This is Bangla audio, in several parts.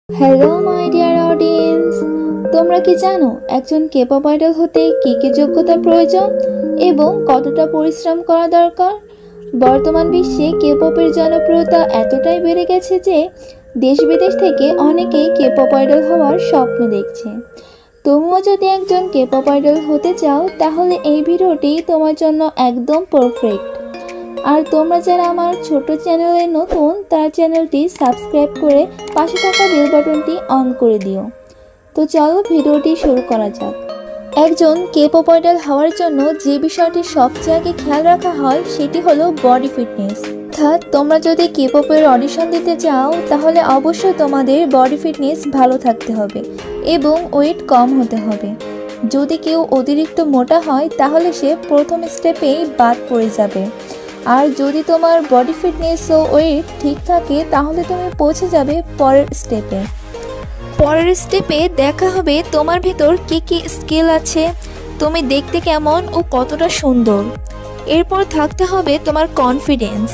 হ্যালো মাই ডিয়ার অডিয়েন্স, তোমরা কি জানো একজন কেপপ আইডল হতে কী কী যোগ্যতার প্রয়োজন এবং কতটা পরিশ্রম করা দরকার? বর্তমান বিশ্বে কেপপের জনপ্রিয়তা এতটাই বেড়ে গেছে যে দেশ বিদেশ থেকে অনেকেই কেপপ আইডল হওয়ার স্বপ্ন দেখছে। তুমিও যদি একজন কেপপ আইডল হতে চাও তাহলে এই ভিডিওটি তোমার জন্য একদম পারফেক্ট। আর তোমরা যারা আমার ছোট চ্যানেলে নতুন তার চ্যানেলটি সাবস্ক্রাইব করে পাশে থাকা বেল বাটনটি অন করে দিও। তো চলো ভিডিওটি শুরু করা যাক। একজন কেপপ আইডল হওয়ার জন্য যে বিষয়টি সবচেয়ে আগে খেয়াল রাখা হয় সেটি হলো বডি ফিটনেস। অর্থাৎ তোমরা যদি কেপপের অডিশন দিতে চাও তাহলে অবশ্যই তোমাদের বডি ফিটনেস ভালো থাকতে হবে এবং ওয়েট কম হতে হবে। যদি কেউ অতিরিক্ত মোটা হয় তাহলে সে প্রথম স্টেপেই বাদ পড়ে যাবে। আর যদি তোমার বডি ফিটনেস ও ওয়েট ঠিক থাকে তাহলে তুমি পৌঁছে যাবে পরের স্টেপে দেখা হবে তোমার ভিতর কী কী স্কিল আছে, তুমি দেখতে কেমন ও কতটা সুন্দর। এরপর থাকতে হবে তোমার কনফিডেন্স।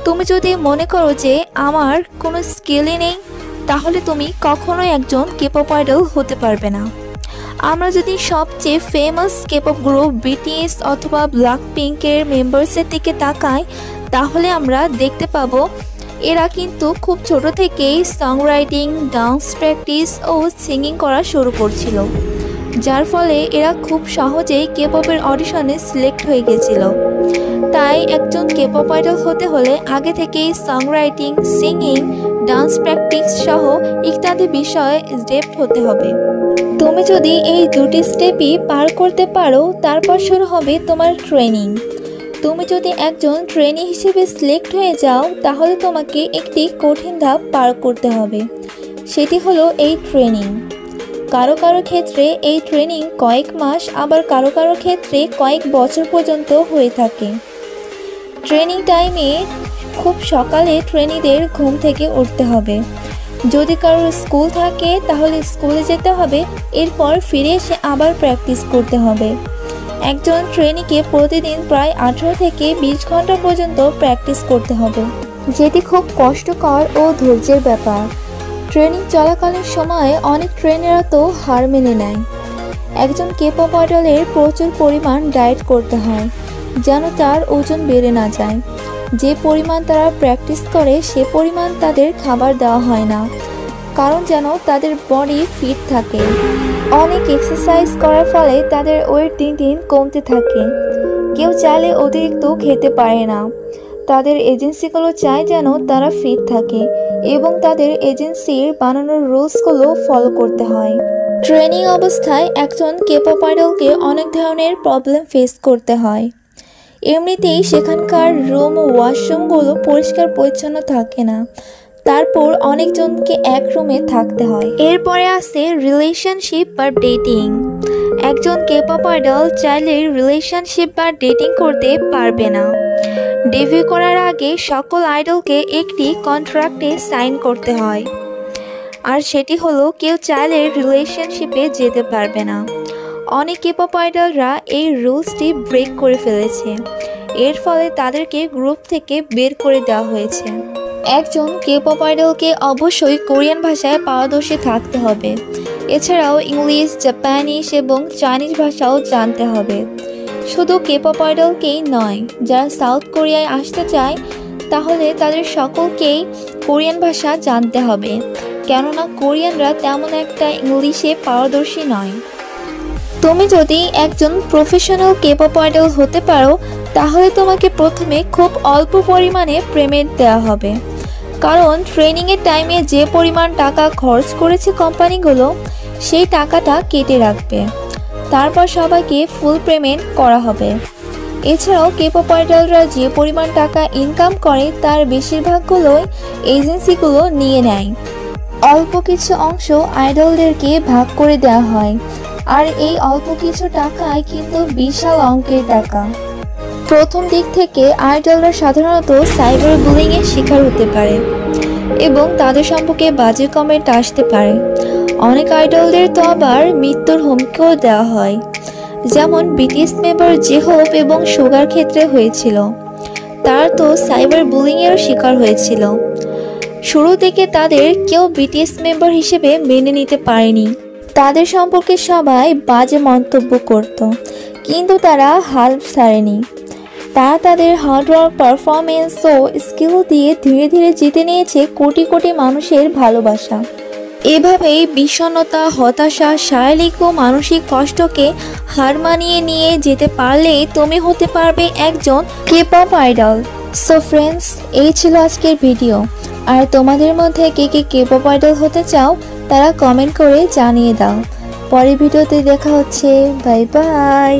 তুমি যদি মনে করো যে আমার কোনো স্কিলই নেই তাহলে তুমি কখনোই একজন কেপপ আইডল হতে পারবে না। আমরা যদি সবচেয়ে ফেমাস কেপপ গ্রুপ বিটিএস অথবা ব্ল্যাকপিঙ্কের মেম্বার্সের দিকে তাকাই তাহলে আমরা দেখতে পাবো এরা কিন্তু খুব ছোট থেকেই সং রাইটিং, ডান্স প্র্যাকটিস ও সিঙ্গিং করা শুরু করছিল, যার ফলে এরা খুব সহজেই কেপপের অডিশনে সিলেক্ট হয়ে গেছিল। তাই একজন কেপপ আইডল হতে হলে আগে থেকেই song writing, singing, dance practice সহ ইত্যাদি বিষয়ে ডেপ্থ হতে হবে। তুমি যদি এই দুটি স্টেপই পার করতে পারো তারপর শুরু হবে তোমার ট্রেনিং। তুমি যদি একজন ট্রেনি হিসেবে সিলেক্ট হয়ে যাও তাহলে তোমাকে একটি কঠিন ধাপ পার করতে হবে, সেটি হলো এই ট্রেনিং। কারো কারো ক্ষেত্রে এই ট্রেনিং কয়েক মাস, আবার কারো কারো ক্ষেত্রে কয়েক বছর পর্যন্ত হয়ে থাকে। ট্রেনিং টাইমে খুব সকালে ট্রেনিদের ঘুম থেকে উঠতে হবে। যদি কারোর স্কুল থাকে তাহলে স্কুলে যেতে হবে, এরপর ফিরে এসে আবার প্র্যাকটিস করতে হবে। একজন ট্রেনিকে প্রতিদিন প্রায় 18 থেকে 20 ঘন্টা পর্যন্ত প্র্যাকটিস করতে হবে, যেটি খুব কষ্টকর ও ধৈর্যের ব্যাপার। ট্রেনিং চলাকালীন সময়ে অনেক ট্রেনাররা তো হার মেনে নেয়। একজন কেপপ আইডলের প্রচুর পরিমাণ ডায়েট করতে হয় যেন তার ওজন বেড়ে না যায়। যে পরিমাণ তারা প্র্যাকটিস করে সে পরিমাণ তাদের খাবার দেওয়া হয় না, কারণ যেন তাদের বডি ফিট থাকে। অনেক এক্সারসাইজ করার ফলে তাদের ওয়েট দিন দিন কমতে থাকে। কেউ চাইলে অতিরিক্ত খেতে পারে না। তাদের এজেন্সিগুলো চায় যেন তারা ফিট থাকে এবং তাদের এজেন্সির বানানোর রুলসগুলো ফলো করতে হয়। ট্রেনিং অবস্থায় একজন কেপপ আইডলকে অনেক ধরনের প্রবলেম ফেস করতে হয়। এমনিতেই সেখানকার রুম ও ওয়াশরুমগুলো পরিষ্কার পরিচ্ছন্ন থাকে না, তারপর অনেকজনকে এক রুমে থাকতে হয়। এরপরে আসে রিলেশনশিপ বা ডেটিং। একজন কেপপ আইডল চাইলে রিলেশনশিপ বা ডেটিং করতে পারবে না। ডেবিউ করার আগে সকল আইডলকে একটি কন্ট্রাক্টে সাইন করতে হয়, আর সেটি হলো কেউ চাইলে রিলেশনশিপে যেতে পারবে না। অনেক কেপপ আইডলরা এই রুলসটি ব্রেক করে ফেলেছে, এর ফলে তাদেরকে গ্রুপ থেকে বের করে দেওয়া হয়েছে। একজন কেপপ আইডলকে অবশ্যই কোরিয়ান ভাষায় পারদর্শী থাকতে হবে। এছাড়াও ইংলিশ, জাপানিজ এবং চাইনিজ ভাষাও জানতে হবে। শুধু কেপপ আইডলকেই নয়, যারা সাউথ কোরিয়ায় আসতে চায় তাহলে তাদের সকলকেই কোরিয়ান ভাষা জানতে হবে, কেননা কোরিয়ানরা তেমন একটা ইংলিশে পারদর্শী নয়। তুমি যদি একজন প্রফেশনাল কেপপ আইডল হতে পারো তাহলে তোমাকে প্রথমে খুব অল্প পরিমাণে পেমেন্ট দেওয়া হবে, কারণ ট্রেনিংয়ের টাইমে যে পরিমাণ টাকা খরচ করেছে কোম্পানিগুলো সেই টাকাটা কেটে রাখবে, তারপর সবাইকে ফুল পেমেন্ট করা হবে। এছাড়াও কেপপ আইডলরা যে পরিমাণ টাকা ইনকাম করে তার বেশিরভাগগুলোই এজেন্সিগুলো নিয়ে নেয়। অল্প কিছু অংশ আইডলদেরকে ভাগ করে দেওয়া হয়, আর এই অল্প কিছু টাকায় কিন্তু বিশাল অঙ্কের টাকা। প্রথম দিক থেকে আইডলরা সাধারণত সাইবার বুলিংয়ের শিকার হতে পারে এবং তাদের সম্পর্কে বাজে কমেন্ট আসতে পারে। অনেক আইডলদের তো আবার মৃত্যুর হুমকিও দেওয়া হয়, যেমন বিটিএস মেম্বার জেহোপ এবং সুগার ক্ষেত্রে হয়েছিল। তারা তো সাইবার বুলিংয়েরও শিকার হয়েছিল। শুরু থেকে তাদের কেউ বিটিএস মেম্বার হিসেবে মেনে নিতে পারেনি। তাদের সম্পর্কে সবাই বাজে মন্তব্য করত, কিন্তু তারা হাল ছাড়েনি। তারা তাদের হার্ডওয়ার্ক, পারফরমেন্স ও স্কিল দিয়ে ধীরে ধীরে জিতে নিয়েছে কোটি কোটি মানুষের ভালোবাসা। এভাবেই বিষণ্ণতা, হতাশা, শারীরিক ও মানসিক কষ্টকে হার মানিয়ে নিয়ে যেতে পারলেই তুমি হতে পারবে একজন কে-পপ আইডল। সো ফ্রেন্ডস, এই ছিল আজকের ভিডিও। আর তোমাদের মধ্যে কে কে কে-পপ আইডল হতে চাও তারা কমেন্ট করে জানিয়ে দাও। পরের ভিডিওতে দেখা হচ্ছে। Bye bye.